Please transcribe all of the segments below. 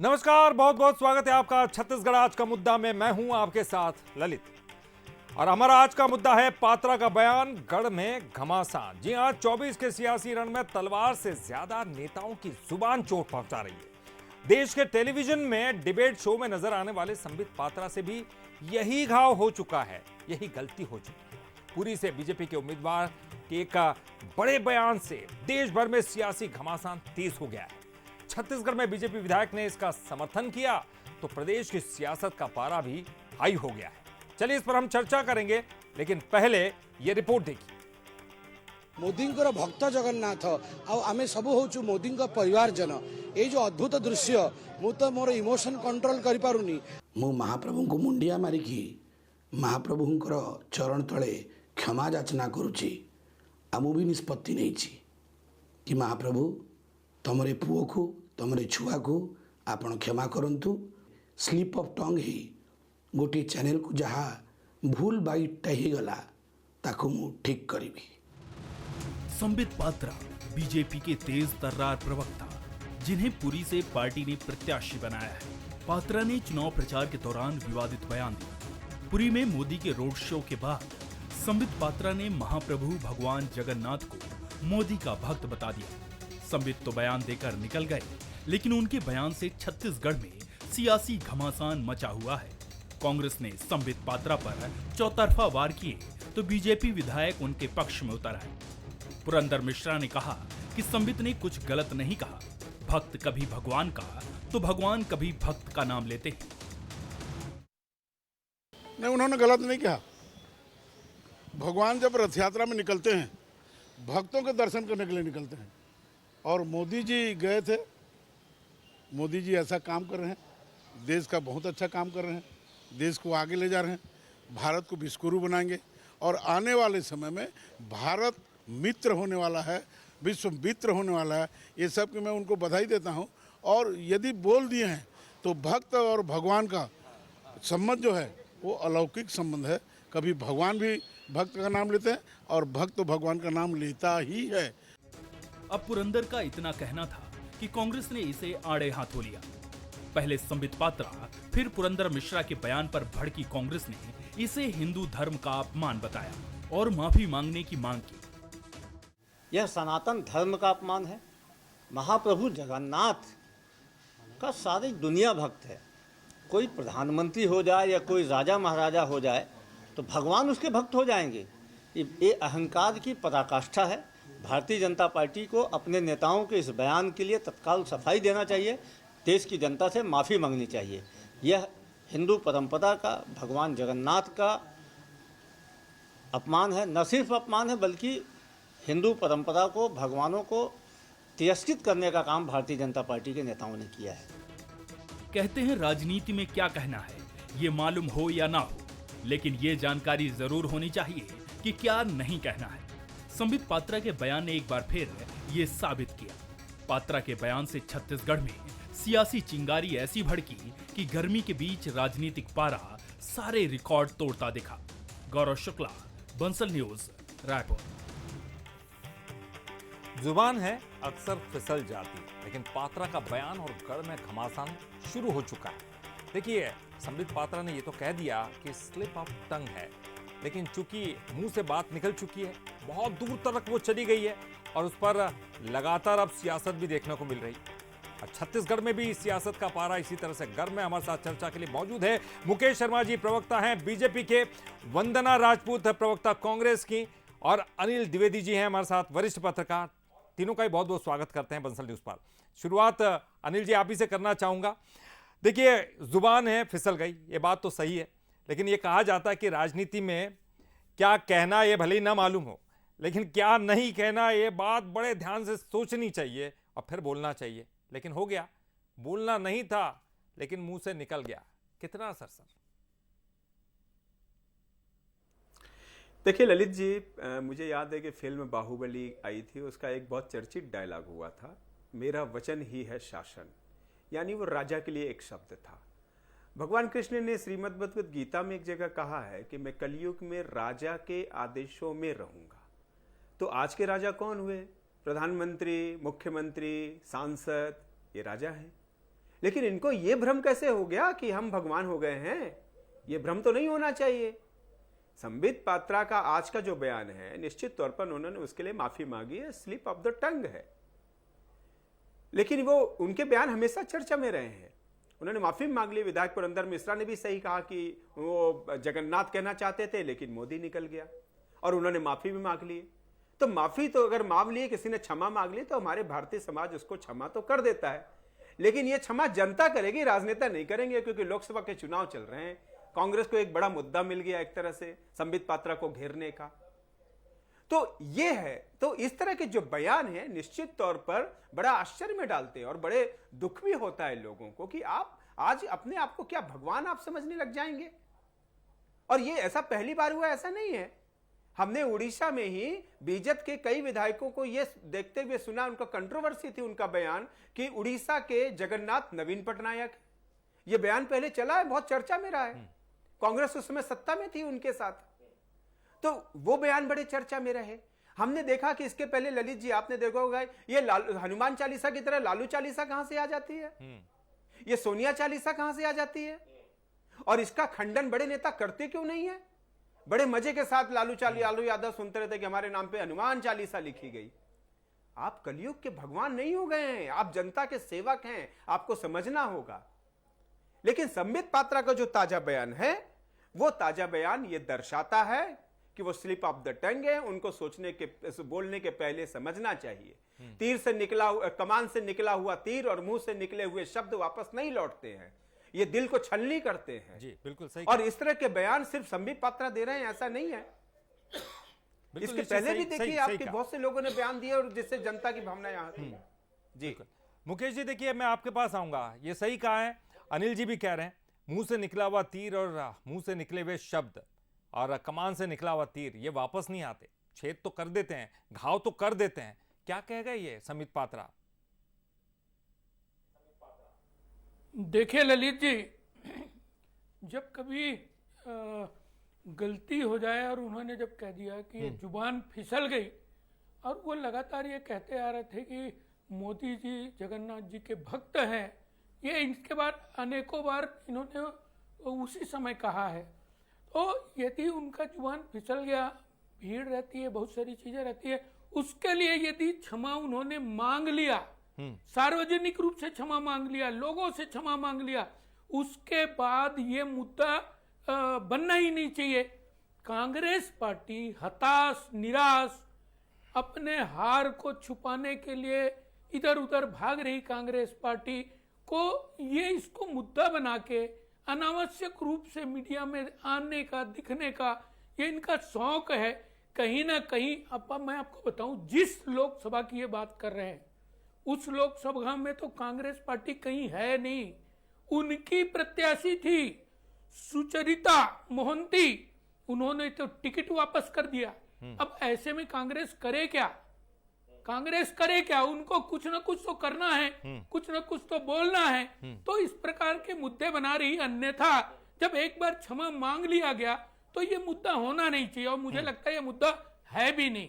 नमस्कार, बहुत बहुत स्वागत है आपका छत्तीसगढ़ आज का मुद्दा में। मैं हूं आपके साथ ललित और हमारा आज का मुद्दा है पात्रा का बयान, गढ़ में घमासान। जी हां, 24 के सियासी रण में तलवार से ज्यादा नेताओं की जुबान चोट पहुंचा रही है। देश के टेलीविजन में डिबेट शो में नजर आने वाले संबित पात्रा से भी यही घाव हो चुका है, यही गलती हो चुकी है। पुरी से बीजेपी के उम्मीदवार के एक बड़े बयान से देश भर में सियासी घमासान तेज हो गया है। छत्तीसगढ़ में बीजेपी विधायक ने इसका समर्थन किया तो प्रदेश की सियासत का पारा भी हाई हो गया है। चलिए इस पर हम चर्चा करेंगे, लेकिन पहले यह रिपोर्ट देखिए। मोदी भक्त जगन्नाथ आम सब हूँ मोदी परिवारजन। ये जो अद्भुत दृश्य मु तो मोर इमोशन कंट्रोल कर पारुनी। मु महाप्रभु को मुंडिया मारिकी महाप्रभुंकर चरण तले क्षमा याचना करुच्ची। आमु भी निष्पत्ति नहीं कि महाप्रभु तमरे पुओ को तमरे छुआ को आपण क्षमा करंतु। स्लीप ऑफ टंग ही गोटे चैनल को जहाँ भूल बाइटा ही गला ताकू मु ठीक करी। संबित पात्रा बीजेपी के तेज तर्रार प्रवक्ता, जिन्हें पुरी से पार्टी ने प्रत्याशी बनाया है। पात्रा ने चुनाव प्रचार के दौरान विवादित बयान दिया। पुरी में मोदी के रोड शो के बाद संबित पात्रा ने महाप्रभु भगवान जगन्नाथ को मोदी का भक्त बता दिया। संबित तो बयान देकर निकल गए, लेकिन उनके बयान से छत्तीसगढ़ में सियासी घमासान मचा हुआ है। कांग्रेस ने संबित पात्रा पर चौतरफा वार किए तो बीजेपी विधायक उनके पक्ष में उतर आए। पुरंदर मिश्रा ने कहा कि संबित ने कुछ गलत नहीं कहा। भक्त कभी भगवान का तो भगवान कभी भक्त का नाम लेते हैं। नहीं, उन्होंने गलत नहीं कहा। भगवान जब रथ यात्रा में निकलते हैं, भक्तों के दर्शन करने के लिए निकलते हैं। और मोदी जी गए थे। मोदी जी ऐसा काम कर रहे हैं, देश का बहुत अच्छा काम कर रहे हैं, देश को आगे ले जा रहे हैं, भारत को विश्वगुरु बनाएंगे। और आने वाले समय में भारत मित्र होने वाला है, विश्व मित्र होने वाला है। ये सब कि मैं उनको बधाई देता हूँ। और यदि बोल दिए हैं तो भक्त और भगवान का संबंध जो है वो अलौकिक संबंध है। कभी भगवान भी भक्त का नाम लेते हैं और भक्त भगवान का नाम लेता ही है। अब पुरंदर का इतना कहना था कि कांग्रेस ने इसे आड़े हाथों लिया। पहले संबित पात्रा, फिर पुरंदर मिश्रा के बयान पर भड़की कांग्रेस ने इसे हिंदू धर्म का अपमान बताया और माफी मांगने की मांग की। यह सनातन धर्म का अपमान है। महाप्रभु जगन्नाथ का सारी दुनिया भक्त है। कोई प्रधानमंत्री हो जाए या कोई राजा महाराजा हो जाए तो भगवान उसके भक्त हो जाएंगे। ये अहंकार की पराकाष्ठा है। भारतीय जनता पार्टी को अपने नेताओं के इस बयान के लिए तत्काल सफाई देना चाहिए, देश की जनता से माफ़ी मांगनी चाहिए। यह हिंदू परंपरा का, भगवान जगन्नाथ का अपमान है। न सिर्फ अपमान है बल्कि हिंदू परंपरा को, भगवानों को तिरस्कृत करने का काम भारतीय जनता पार्टी के नेताओं ने किया है। कहते हैं राजनीति में क्या कहना है ये मालूम हो या ना हो, लेकिन ये जानकारी जरूर होनी चाहिए कि क्या नहीं कहना है। संबित पात्रा के बयान ने एक बार फिर ये साबित किया। पात्रा के बयान से छत्तीसगढ़ में सियासी चिंगारी ऐसी भड़की कि गर्मी के बीच राजनीतिक पारा सारे रिकॉर्ड तोड़ता दिखा। गौरव शुक्ला, बंसल न्यूज, रायपुर। जुबान है अक्सर फिसल जाती, लेकिन पात्रा का बयान और गढ़ में घमासान शुरू हो चुका है। देखिए, संबित पात्रा ने ये तो कह दिया कि स्लिप ऑफ टंग है, लेकिन चूंकि मुंह से बात निकल चुकी है, बहुत दूर तक वो चली गई है और उस पर लगातार अब सियासत भी देखने को मिल रही है। और छत्तीसगढ़ में भी सियासत का पारा इसी तरह से गर्म है। हमारे साथ चर्चा के लिए मौजूद है मुकेश शर्मा जी, प्रवक्ता हैं बीजेपी के, वंदना राजपूत प्रवक्ता कांग्रेस की, और अनिल द्विवेदी जी हैं हमारे साथ, वरिष्ठ पत्रकार। तीनों का ही बहुत बहुत स्वागत करते हैं बंसल न्यूज पर। शुरुआत अनिल जी आप ही से करना चाहूंगा। देखिए, जुबान है फिसल गई, ये बात तो सही है, लेकिन ये कहा जाता है कि राजनीति में क्या कहना ये भले ही ना मालूम हो, लेकिन क्या नहीं कहना ये बात बड़े ध्यान से सोचनी चाहिए और फिर बोलना चाहिए। लेकिन हो गया, बोलना नहीं था लेकिन मुंह से निकल गया। कितना असर सर? देखिए ललित जी, मुझे याद है कि फिल्म बाहुबली आई थी, उसका एक बहुत चर्चित डायलॉग हुआ था, मेरा वचन ही है शासन। यानी वो राजा के लिए एक शब्द था। भगवान कृष्ण ने श्रीमद् भगवद गीता में एक जगह कहा है कि मैं कलयुग में राजा के आदेशों में रहूंगा। तो आज के राजा कौन हुए? प्रधानमंत्री, मुख्यमंत्री, सांसद, ये राजा हैं। लेकिन इनको ये भ्रम कैसे हो गया कि हम भगवान हो गए हैं? ये भ्रम तो नहीं होना चाहिए। संबित पात्रा का आज का जो बयान है, निश्चित तौर पर उन्होंने उसके लिए माफी मांगी है, स्लिप ऑफ द टंग है, लेकिन वो उनके बयान हमेशा चर्चा में रहे हैं। उन्होंने माफी मांग ली। विधायक पुरंदर मिश्रा ने भी सही कहा कि वो जगन्नाथ कहना चाहते थे, लेकिन मोदी निकल गया और उन्होंने माफी भी मांग ली। तो माफी तो अगर मांग ली, किसी ने क्षमा मांग ली, तो हमारे भारतीय समाज उसको क्षमा तो कर देता है, लेकिन ये क्षमा जनता करेगी, राजनेता नहीं करेंगे, क्योंकि लोकसभा के चुनाव चल रहे हैं। कांग्रेस को एक बड़ा मुद्दा मिल गया एक तरह से संबित पात्रा को घेरने का। तो ये है, तो इस तरह के जो बयान है निश्चित तौर पर बड़ा आश्चर्य में डालते हैं और बड़े दुख भी होता है लोगों को कि आप आज अपने आप को क्या भगवान आप समझने लग जाएंगे। और ये ऐसा पहली बार हुआ, ऐसा नहीं है। हमने उड़ीसा में ही बीजेपी के कई विधायकों को ये देखते हुए सुना, उनका कंट्रोवर्सी थी उनका बयान कि उड़ीसा के जगन्नाथ नवीन पटनायक। ये बयान पहले चला है, बहुत चर्चा में रहा है, कांग्रेस उस समय सत्ता में थी उनके साथ, तो वो बयान बड़े चर्चा में रहे। हमने देखा कि इसके पहले ललित जी आपने देखा होगा, ये हनुमान चालीसा की तरह लालू चालीसा कहां से आ जाती है, ये सोनिया चालीसा कहां से आ जाती है, और इसका खंडन बड़े नेता करते क्यों नहीं है। बड़े मजे के साथ लालू यादव सुनते रहते कि हमारे नाम पे हनुमान चालीसा लिखी गई। आप कलयुग के भगवान नहीं हो गए हैं, आप जनता के सेवक हैं, आपको समझना होगा। लेकिन संबित पात्रा का जो ताजा बयान है, वो ताजा बयान ये दर्शाता है कि वो स्लिप ऑफ द टंग है। उनको बोलने के पहले समझना चाहिए। तीर से निकला, कमान से निकला हुआ तीर और मुंह से निकले हुए शब्द वापस नहीं लौटते हैं, ये दिल को छलनी करते हैं। जी बिल्कुल सही। और इस तरह के बयान सिर्फ संबित पात्रा दे रहे हैं ऐसा नहीं है। इसके पहले भी देखिए आपके बहुत से लोगों ने बयान दिए और जिससे जनता की भावना यहाँ थी। जी मुकेश जी, देखिए मैं आपके पास आऊंगा, ये सही कहा है, अनिल जी भी कह रहे हैं मुंह से निकला हुआ तीर और मुंह से निकले हुए शब्द और कमान से निकला हुआ तीर ये वापस नहीं आते, छेद तो कर देते हैं, घाव तो कर देते हैं। क्या कहेगा ये संबित पात्रा? देखिए ललित जी, जब कभी गलती हो जाए और उन्होंने जब कह दिया कि ये जुबान फिसल गई, और वो लगातार ये कहते आ रहे थे कि मोदी जी जगन्नाथ जी के भक्त हैं, ये इसके बाद अनेकों बार इन्होंने उसी समय कहा है। तो यदि उनका जुबान फिसल गया, भीड़ रहती है, बहुत सारी चीजें रहती है, उसके लिए यदि क्षमा उन्होंने मांग लिया, सार्वजनिक रूप से क्षमा मांग लिया, लोगों से क्षमा मांग लिया, उसके बाद ये मुद्दा बनना ही नहीं चाहिए। कांग्रेस पार्टी हताश, निराश, अपने हार को छुपाने के लिए इधर उधर भाग रही कांग्रेस पार्टी को ये इसको मुद्दा बना के अनावश्यक रूप से मीडिया में आने का, दिखने का, ये इनका शौक है। कहीं ना कहीं अब मैं आपको बताऊं, जिस लोकसभा की ये बात कर रहे हैं उस लोकसभा में तो कांग्रेस पार्टी कहीं है नहीं। उनकी प्रत्याशी थी सुचरिता मोहंती, उन्होंने तो टिकट वापस कर दिया। अब ऐसे में कांग्रेस करे क्या? कांग्रेस करे क्या? उनको कुछ ना कुछ तो करना है, कुछ ना कुछ तो बोलना है। तो इस प्रकार के मुद्दे बना रही, अन्यथा जब एक बार क्षमा मांग लिया गया तो ये मुद्दा होना नहीं चाहिए, और मुझे लगता है ये मुद्दा है भी नहीं।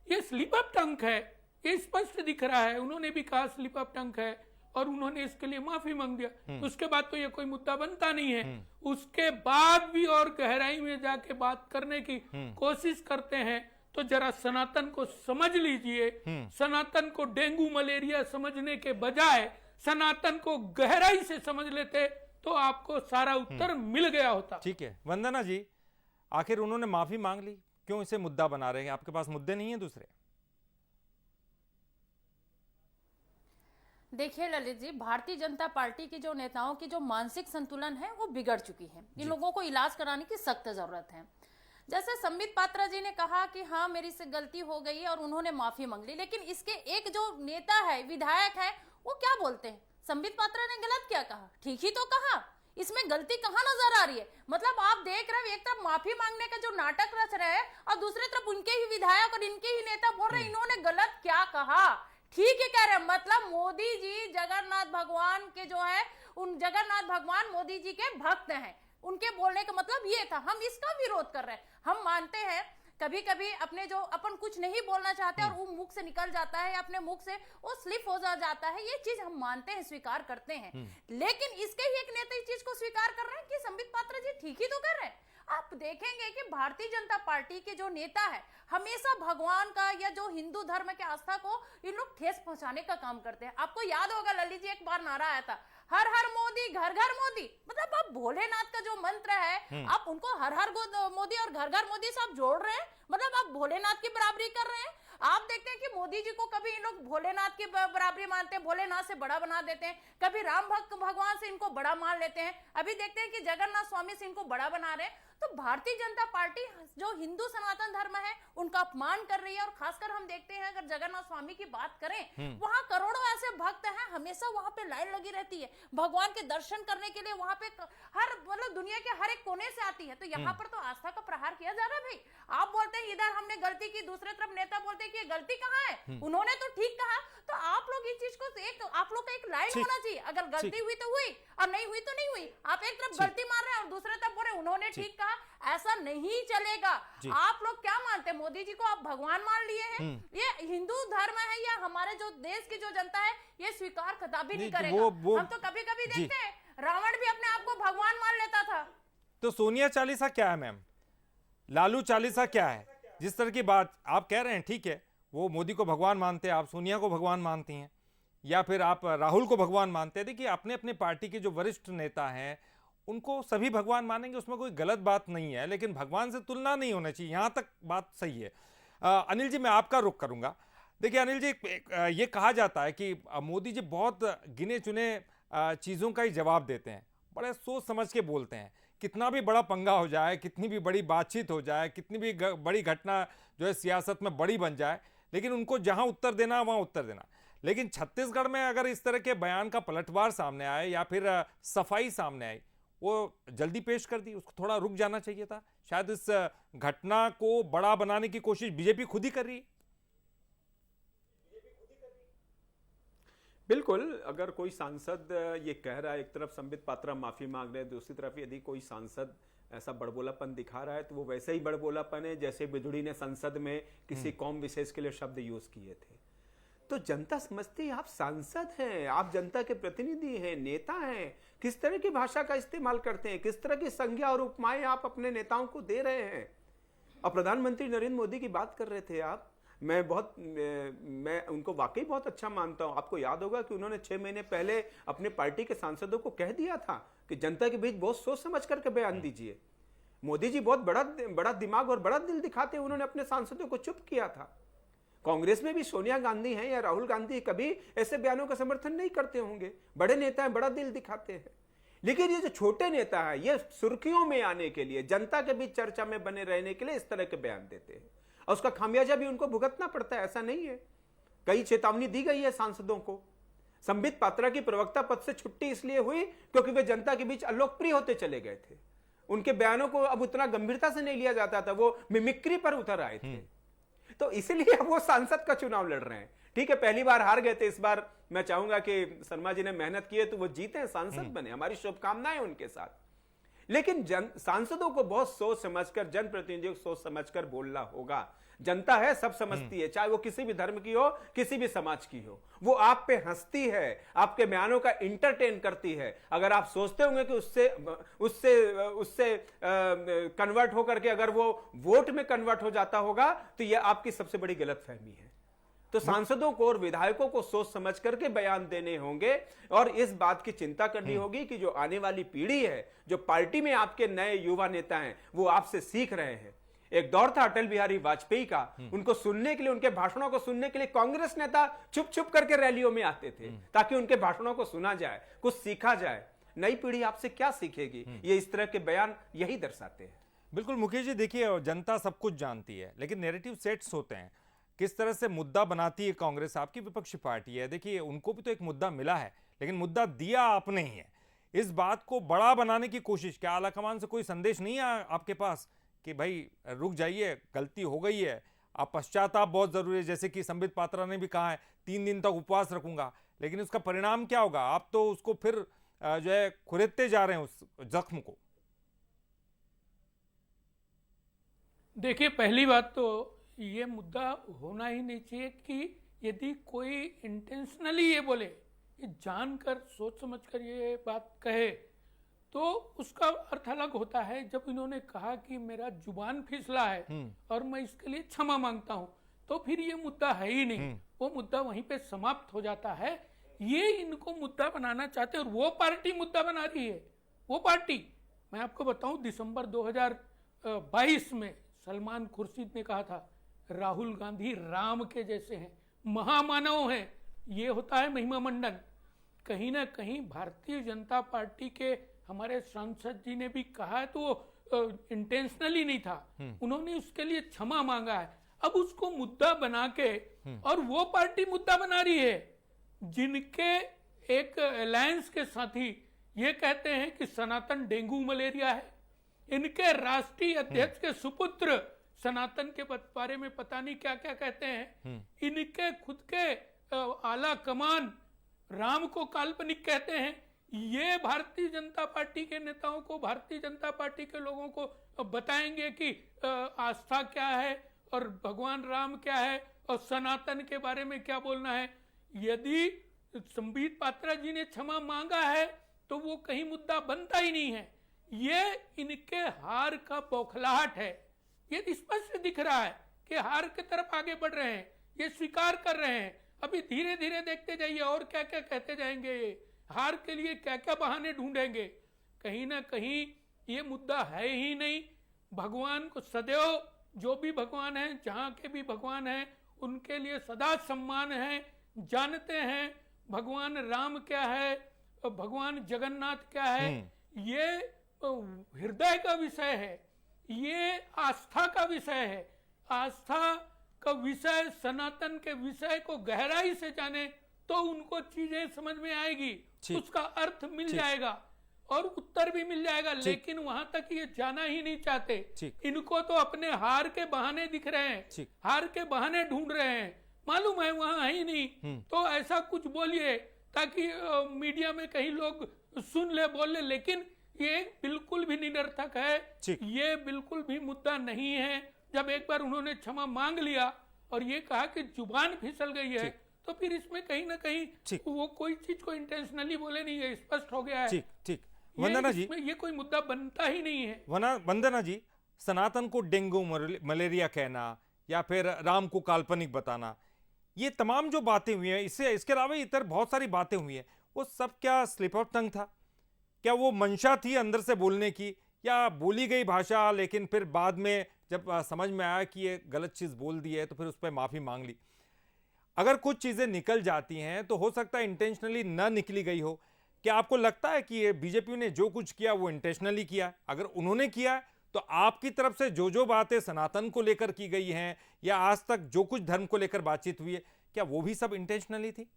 ये स्लिप ऑफ टंग है, ये स्पष्ट दिख रहा है। उन्होंने भी कहा स्लिप ऑफ टंग है और उन्होंने इसके लिए माफी मांग दिया। उसके बाद तो ये कोई मुद्दा बनता नहीं है। उसके बाद भी और गहराई में जाके बात करने की कोशिश करते हैं, तो जरा सनातन को समझ लीजिए। सनातन को डेंगू मलेरिया समझने के बजाय सनातन को गहराई से समझ लेते तो आपको सारा उत्तर मिल गया होता। ठीक है वंदना जी, आखिर उन्होंने माफी मांग ली, क्यों इसे मुद्दा बना रहे हैं? आपके पास मुद्दे नहीं है दूसरे? देखिए ललित जी, भारतीय जनता पार्टी की जो नेताओं की जो मानसिक संतुलन है वो बिगड़ चुकी है। इन लोगों को इलाज कराने की सख्त जरूरत है। जैसे संबित पात्रा जी ने कहा कि हाँ मेरी से गलती हो गई और उन्होंने माफी मांग ली, लेकिन इसके एक जो नेता है, विधायक है, वो क्या बोलते हैं, संबित पात्रा ने गलत क्या कहा, ठीक ही तो कहा, इसमें गलती कहाँ नजर आ रही है? मतलब आप देख रहे हो एक तरफ माफी मांगने का जो नाटक रच रहे हैं और दूसरी तरफ उनके ही विधायक और इनके ही नेता बोल रहे हैं इन्होंने गलत क्या कहा। ठीक है कह रहे हैं, मतलब मोदी जी जगन्नाथ भगवान के जो है, उन जगन्नाथ भगवान मोदी जी के भक्त हैं, उनके बोलने का मतलब ये था। हम इसका विरोध कर रहे हैं। हम मानते हैं कभी कभी अपने जो अपन कुछ नहीं बोलना चाहते और वो मुख से निकल जाता है, अपने मुख से वो स्लिप हो जाता है, ये चीज हम मानते हैं, स्वीकार करते हैं। लेकिन इसके ही एक नेता इस चीज को स्वीकार कर रहे हैं कि संबित पात्रा जी ठीक ही तो कर रहे हैं। आप देखेंगे कि भारतीय जनता पार्टी के जो नेता है हमेशा भगवान का या जो हिंदू धर्म के आस्था को इन लोग ठेस पहुंचाने का काम करते हैं। आपको याद होगा ललित जी, एक बार नारा आया था, हर हर मोदी घर घर मोदी। मतलब आप भोलेनाथ का जो मंत्र है आप उनको हर हर मोदी और घर घर मोदी से आप जोड़ रहे हैं, मतलब आप भोलेनाथ की बराबरी कर रहे हैं। आप देखते हैं कि मोदी जी को कभी इन लोग भोलेनाथ की बराबरी मानते हैं, भोलेनाथ से बड़ा बना देते हैं, कभी राम भक्त भगवान से इनको बड़ा मान लेते हैं, अभी देखते हैं कि जगन्नाथ स्वामी से इनको बड़ा बना रहे हैं। तो भारतीय जनता पार्टी जो हिंदू सनातन धर्म है उनका अपमान कर रही है। और खासकर हम देखते हैं अगर जगन्नाथ स्वामी की बात करें, वहां करोड़ों ऐसे भक्त हैं, हमेशा वहां पे लाइन लगी रहती है भगवान के दर्शन करने के लिए। वहां पे हर मतलब दुनिया के हर एक कोने से आती है। तो यहाँ पर तो आस्था का प्रहार किया जा रहा है। भाई आप बोलते हैं इधर हमने गलती की, दूसरे तरफ नेता बोलते हैं कि ये गलती कहाँ है, उन्होंने तो ठीक कहा। तो आप लोग इस चीज को आप लोग का एक लाइन होना चाहिए, अगर गलती हुई तो हुई और नहीं हुई तो नहीं हुई। आप एक तरफ गलती मार रहे हैं और दूसरे तरफ बोल रहे हैं उन्होंने ठीक कहा, ऐसा नहीं चलेगा। आप लोग क्या मानते हैं, मोदी जी को आप भगवान मान लिए हैं? ये हिंदू धर्म है या हमारे जो देश की जो जनता है ये स्वीकार कदापि नहीं करेगा। हम तो कभी कभी देखते हैं रावण भी अपने आप को भगवान मान लेता था। तो सोनिया चालीसा क्या है मैम, लालू चालीसा क्या है? जिस तरह की बात आप कह रहे हैं ठीक है, वो मोदी को भगवान मानते हैं, आप सोनिया को भगवान मानती हैं, या फिर आप राहुल को भगवान मानते हैं। देखिए अपने अपने पार्टी के जो वरिष्ठ नेता हैं उनको सभी भगवान मानेंगे, उसमें कोई गलत बात नहीं है, लेकिन भगवान से तुलना नहीं होना चाहिए, यहाँ तक बात सही है। अनिल जी मैं आपका रुख करूंगा। देखिए अनिल जी, ये कहा जाता है कि मोदी जी बहुत गिने चुने चीज़ों का ही जवाब देते हैं, बड़े सोच समझ के बोलते हैं। कितना भी बड़ा पंगा हो जाए, कितनी भी बड़ी बातचीत हो जाए, कितनी भी बड़ी घटना जो है सियासत में बड़ी बन जाए, लेकिन उनको जहां उत्तर देना वहां उत्तर देना। लेकिन छत्तीसगढ़ में अगर इस तरह के बयान का पलटवार सामने आए या फिर सफाई सामने आई, वो जल्दी पेश कर दी, उसको थोड़ा रुक जाना चाहिए था। शायद इस घटना को बड़ा बनाने की कोशिश बीजेपी खुद ही कर रही है। बिल्कुल, अगर कोई सांसद ये कह रहा है, एक तरफ संबित पात्रा माफी मांग रहे हैं, दूसरी तरफ यदि कोई सांसद ऐसा बड़बोलापन दिखा रहा है तो वो वैसे ही बड़बोलापन है जैसे बिधुड़ी ने संसद में किसी कौम विशेष के लिए शब्द यूज किए थे। तो जनता समझती है आप सांसद हैं, आप जनता के प्रतिनिधि हैं, नेता हैं, किस तरह की भाषा का इस्तेमाल करते हैं, किस तरह की संज्ञा और उपमाएं आप अपने नेताओं को दे रहे हैं। और प्रधानमंत्री नरेंद्र मोदी की बात कर रहे थे आप, मैं उनको वाकई बहुत अच्छा मानता हूं। आपको याद होगा कि उन्होंने 6 महीने पहले अपने पार्टी के सांसदों को कह दिया था कि जनता के बीच बहुत सोच समझ करके बयान दीजिए। मोदी जी बहुत बड़ा दिमाग और बड़ा दिल दिखाते, उन्होंने अपने सांसदों को चुप किया था। कांग्रेस में भी सोनिया गांधी हैं या राहुल गांधी कभी ऐसे बयानों का समर्थन नहीं करते होंगे। बड़े नेता हैं, बड़ा दिल दिखाते हैं। लेकिन ये जो छोटे नेता है, ये सुर्खियों में आने के लिए, जनता के बीच चर्चा में बने रहने के लिए इस तरह के बयान देते हैं, और उसका खामियाजा भी उनको भुगतना पड़ता है। ऐसा नहीं है, कई चेतावनी दी गई है सांसदों को। संबित पात्रा की प्रवक्ता पद से छुट्टी इसलिए हुई क्योंकि वे जनता के बीच अलोकप्रिय होते चले गए थे। उनके बयानों को अब उतना गंभीरता से नहीं लिया जाता था, वो मिमिक्री पर उतर आए थे। तो इसलिए अब वो सांसद का चुनाव लड़ रहे हैं। ठीक है, पहली बार हार गए थे, इस बार मैं चाहूंगा कि शर्मा जी ने मेहनत की है तो वो जीते हैं, सांसद बने, हमारी शुभकामनाएं उनके साथ। लेकिन सांसदों को बहुत सोच समझकर, जनप्रतिनिधियों को सोच समझकर बोलना होगा। जनता है, सब समझती है, चाहे वो किसी भी धर्म की हो, किसी भी समाज की हो। वो आप पे हंसती है, आपके बयानों का इंटरटेन करती है। अगर आप सोचते होंगे कि उससे कन्वर्ट होकर के अगर वो वोट में कन्वर्ट हो जाता होगा तो यह आपकी सबसे बड़ी गलतफहमी है। तो सांसदों को और विधायकों को सोच समझ करके बयान देने होंगे और इस बात की चिंता करनी होगी कि जो आने वाली पीढ़ी है, जो पार्टी में आपके नए युवा नेता हैं, वो आपसे सीख रहे हैं। एक दौर था अटल बिहारी वाजपेयी का, उनको सुनने के लिए, उनके भाषणों को सुनने के लिए कांग्रेस नेता छुप छुप करके रैलियों में आते थे ताकि उनके भाषणों को सुना जाए, कुछ सीखा जाए। नई पीढ़ी आपसे क्या सीखेगी? ये इस तरह के बयान यही दर्शाते हैं। बिल्कुल मुकेश जी, देखिए जनता सब कुछ जानती है, लेकिन नैरेटिव सेट्स होते हैं। किस तरह से मुद्दा बनाती है कांग्रेस, आपकी विपक्षी पार्टी है, देखिए उनको भी तो एक मुद्दा मिला है, लेकिन मुद्दा दिया आपने ही है। इस बात को बड़ा बनाने की कोशिश, क्या आलाकमान से कोई संदेश नहीं आया आपके पास कि भाई रुक जाइए, गलती हो गई है, आप पश्चाताप बहुत जरूरी है, जैसे कि संबित पात्रा ने भी कहा है 3 दिन तक उपवास रखूंगा, लेकिन उसका परिणाम क्या होगा? आप तो उसको फिर जो है खुरेदते जा रहे हैं उस जख्म को। देखिए, पहली बात तो ये मुद्दा होना ही नहीं चाहिए कि यदि कोई इंटेंशनली ये बोले, ये जानकर सोच समझकर ये बात कहे, तो उसका अर्थ अलग होता है। जब इन्होंने कहा कि मेरा जुबान फिसला है और मैं इसके लिए क्षमा मांगता हूं, तो फिर ये मुद्दा है ही नहीं, वो मुद्दा वहीं पे समाप्त हो जाता है। ये इनको मुद्दा बनाना चाहते हैं और वो पार्टी मुद्दा बना रही है। वो पार्टी, मैं आपको बताऊं, दिसंबर 2022 में सलमान खुर्शीद ने कहा था राहुल गांधी राम के जैसे हैं, महामानव हैं। ये होता है महिमा मंडन। कहीं ना कहीं भारतीय जनता पार्टी के हमारे सांसद जी ने भी कहा है, तो वो इंटेंशनली नहीं था, उन्होंने उसके लिए क्षमा मांगा है। अब उसको मुद्दा बना के और वो पार्टी मुद्दा बना रही है जिनके एक अलायंस के साथी ये कहते हैं कि सनातन डेंगू मलेरिया है। इनके राष्ट्रीय अध्यक्ष के सुपुत्र सनातन के बारे में पता नहीं क्या क्या कहते हैं। इनके खुद के आला कमान राम को काल्पनिक कहते हैं। ये भारतीय जनता पार्टी के नेताओं को, भारतीय जनता पार्टी के लोगों को बताएंगे कि आस्था क्या है और भगवान राम क्या है और सनातन के बारे में क्या बोलना है। यदि संबित पात्रा जी ने क्षमा मांगा है तो वो कहीं मुद्दा बनता ही नहीं है। ये इनके हार का बौखलाहट है। ये स्पष्ट दिख रहा है कि हार की तरफ आगे बढ़ रहे हैं, ये स्वीकार कर रहे हैं। अभी धीरे धीरे देखते जाइए और क्या क्या कहते जाएंगे, ये हार के लिए क्या क्या बहाने ढूंढेंगे। कहीं ना कहीं ये मुद्दा है ही नहीं। भगवान को सदैव, जो भी भगवान हैं, जहाँ के भी भगवान हैं, उनके लिए सदा सम्मान है। जानते हैं भगवान राम क्या है, भगवान जगन्नाथ क्या है। ये हृदय का विषय है, ये आस्था का विषय है। आस्था का विषय, सनातन के विषय को गहराई से जाने तो उनको चीजें समझ में आएगी, उसका अर्थ मिल जाएगा और उत्तर भी मिल जाएगा। लेकिन वहां तक ये जाना ही नहीं चाहते। इनको तो अपने हार के बहाने दिख रहे हैं, हार के बहाने ढूंढ रहे हैं। मालूम है वहां है ही नहीं, तो ऐसा कुछ बोलिए ताकि मीडिया में कहीं लोग सुन ले, बोल ले। लेकिन ये बिल्कुल भी निरर्थक है, ये बिल्कुल भी मुद्दा नहीं है। जब एक बार उन्होंने क्षमा मांग लिया और ये कहा कि जुबान फिसल गई है, तो फिर इसमें कहीं ना कहीं वो कोई चीज को इंटेंशनली बोले नहीं है, स्पष्ट हो गया है। ठीक वंदना जी, ये कोई मुद्दा बनता ही नहीं है। वंदना जी, सनातन को डेंगू मलेरिया कहना या फिर राम को काल्पनिक बताना, ये तमाम जो बातें हुई हैं, इसके अलावा इतर बहुत सारी बातें हुई हैं, वो सब क्या स्लिप ऑफ टंग था? क्या वो मंशा थी अंदर से बोलने की, या बोली गई भाषा लेकिन फिर बाद में जब समझ में आया कि ये गलत चीज़ बोल दी है तो फिर उस पर माफ़ी मांग ली? अगर कुछ चीज़ें निकल जाती हैं तो हो सकता है इंटेंशनली ना निकली गई हो। क्या आपको लगता है कि ये बीजेपी ने जो कुछ किया वो इंटेंशनली किया? अगर उन्होंने किया है तो आपकी तरफ से जो बातें सनातन को लेकर की गई हैं या आज तक जो कुछ धर्म को लेकर बातचीत हुई है, क्या वो भी सब इंटेंशनली थी?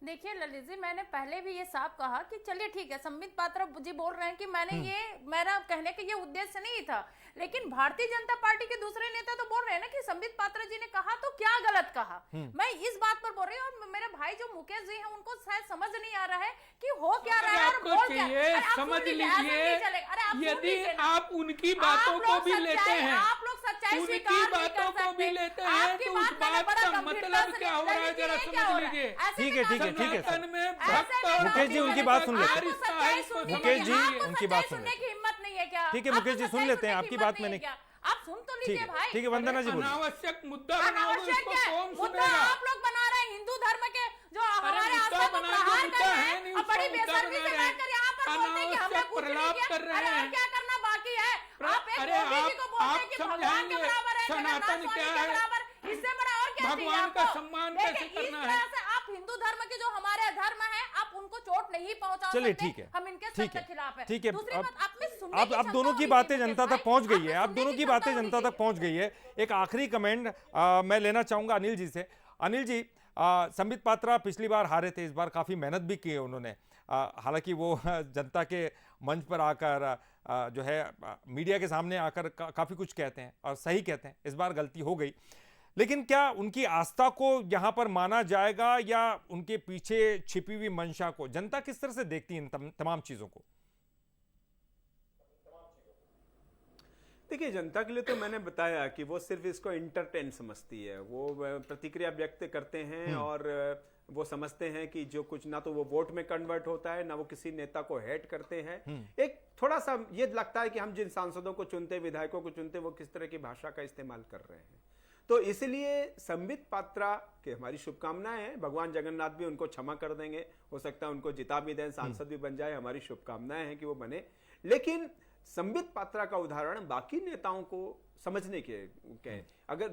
देखिए ललित जी, मैंने पहले भी ये साफ कहा कि चलिए ठीक है, संबित पात्रा जी बोल रहे हैं कि मैंने ये, मेरा कहने का ये उद्देश्य नहीं था। लेकिन भारतीय जनता पार्टी के दूसरे नेता तो बोल रहे हैं ना कि संबित पात्रा जी ने कहा तो क्या गलत कहा। मैं इस बात पर बोल रही हूँ और मेरे भाई जो मुकेश जी हैं उनको शायद समझ नहीं आ रहा है कि हो क्या रहा है और बोल क्या। अरे आप समझ सुन लीजिए, यदि आप उनकी बातों को भी लेते हैं, आप लोग सच्चाई उनकी स्वीकार नहीं बातों कर को भी सकते। लेते हैं तो उस बात का मतलब क्या हो रहा है जरा समझ लीजिए। ठीक है सनातन में भक्त मुकेश जी उनकी बात सुन लेते हैं। मुकेश जी उनकी बात सुन सुनने की हिम्मत नहीं है क्या? ठीक है मुकेश जी, सुन लेते हैं आपकी बात। मैंने आप सुन तो लीजिए भाई। ठीक है वंदना जी बोलिए। अनावश्यक मुद्दा बनाओ, अनावश्यक इसको क्या कौन मुद्दा सुनेगा? आप लोग बना रहे हैं, हिंदू धर्म के जो हमारे मुद्दा आस्था को बना प्रहार मुद्दा कर रहे है हैं नहीं, और बड़ी उसका मुद्दा बेशर्मी बना से रहे हैं। बैठकर यहाँ पर बोलते हैं कि हमने अनावश्यक कुछ नहीं प्रलाप किया। कर रहे अरे और हैं। क्या करना बाकी है? आप एक अरे मोदी जी को बोलते हैं आप कि भगवान के समझाएंगे बराबर है, सनातन जगन्नाथ क्या स्वामी के है, बराबर, इससे बड़ा और क्या चाहिए भगवान का आपको? सम्मान देखिए, कैसे करना इस है? तरह से आप हिंदू धर्म के जो हमारे धर्म है, आप उनको चोट नहीं पहुंचा चलिए सकते। ठीक है, हम इनके ठीक सख्त है, खिलाफ है। ठीक है। दूसरी बात, आप में सुनने की अब दोनों क्षमता की होनी बातें चाहिए जनता भाई। तक पहुंच गई आप है, में अब सुनने दोनों की क्षमता बातें होनी जनता तक चाहिए। पहुंच गई है। एक आखिरी कमेंट मैं लेना चाहूंगा अनिल जी से। अनिल जी, संबित पात्रा पिछली बार हारे थे, इस बार काफ़ी मेहनत भी की है उन्होंने। हालांकि वो जनता के मंच पर आकर जो है मीडिया के सामने आकर काफ़ी कुछ कहते हैं और सही कहते हैं। इस बार गलती हो गई, लेकिन क्या उनकी आस्था को यहाँ पर माना जाएगा या उनके पीछे छिपी हुई मंशा को? जनता किस तरह से देखती है इन तमाम चीज़ों को? देखिए, जनता के लिए तो मैंने बताया कि वो सिर्फ इसको इंटरटेन समझती है, वो प्रतिक्रिया व्यक्त करते हैं और वो समझते हैं कि जो कुछ ना तो वो वोट में कन्वर्ट होता है, ना वो किसी नेता को हेट करते हैं। एक थोड़ा सा ये लगता है कि हम जिन सांसदों को चुनते, विधायकों को चुनते, वो किस तरह की भाषा का इस्तेमाल कर रहे हैं। तो इसलिए संबित पात्रा के हमारी शुभकामनाएं हैं, भगवान जगन्नाथ भी उनको क्षमा कर देंगे, हो सकता है उनको जिता भी दें, सांसद भी बन जाए, हमारी शुभकामनाएं हैं कि वो बने। लेकिन संबित पात्रा का उदाहरण बाकी नेताओं को समझने के अगर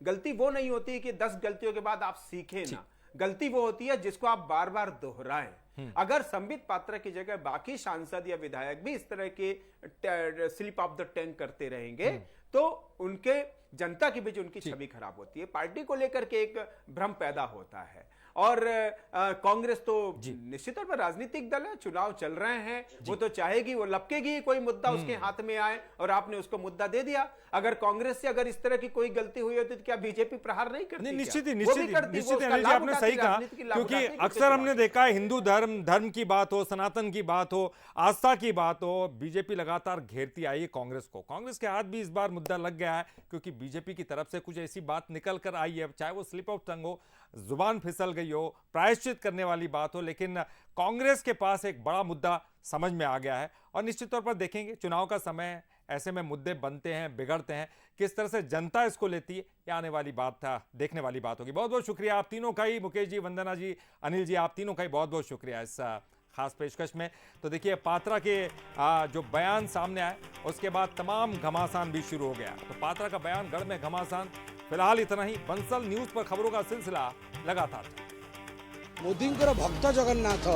गलती वो नहीं होती कि 10 गलतियों के बाद आप सीखें ना, गलती वो होती है जिसको आप बार बार दोहराएं। अगर संबित पात्रा की जगह बाकी सांसद या विधायक भी इस तरह के स्लिप ऑफ द टंग करते रहेंगे तो उनके जनता के बीच उनकी छवि खराब होती है, पार्टी को लेकर के एक भ्रम पैदा होता है। और कांग्रेस तो निश्चित तौर पर राजनीतिक दल है, चुनाव चल रहे हैं, वो तो चाहेगी, वो लपकेगी कोई मुद्दा उसके हाथ में आए और आपने उसको मुद्दा दे दिया। अगर कांग्रेस से अगर इस तरह की कोई गलती हुई होती तो क्या बीजेपी प्रहार नहीं करती? निश्चित आपने सही कहा, क्योंकि अक्सर हमने देखा है हिंदू धर्म की बात हो, सनातन की बात हो, आस्था की बात हो, बीजेपी लगातार घेरती आई है कांग्रेस को। कांग्रेस के हाथ भी इस बार मुद्दा लग गया है क्योंकि बीजेपी की तरफ से कुछ ऐसी बात निकल कर आई है, चाहे वो स्लिप ऑफ टंग हो, जुबान फिसल गई हो, प्रायश्चित करने वाली बात हो, लेकिन कांग्रेस के पास एक बड़ा मुद्दा समझ में आ गया है। और निश्चित तौर पर देखेंगे चुनाव का समय, ऐसे में मुद्दे बनते हैं, बिगड़ते हैं, किस तरह से जनता इसको लेती है, ये आने वाली बात था, देखने वाली बात होगी। बहुत बहुत शुक्रिया आप तीनों का ही, मुकेश जी, वंदना जी, अनिल जी, आप तीनों का ही बहुत बहुत शुक्रिया इस खास पेशकश में। तो देखिए, पात्रा के जो बयान सामने आए उसके बाद तमाम घमासान भी शुरू हो गया। तो पात्रा का बयान, गढ़ में घमासान। फिलहाल इतना ही। बंसल न्यूज पर खबरों का सिलसिला लगातार। मोदी भक्त जगन्नाथ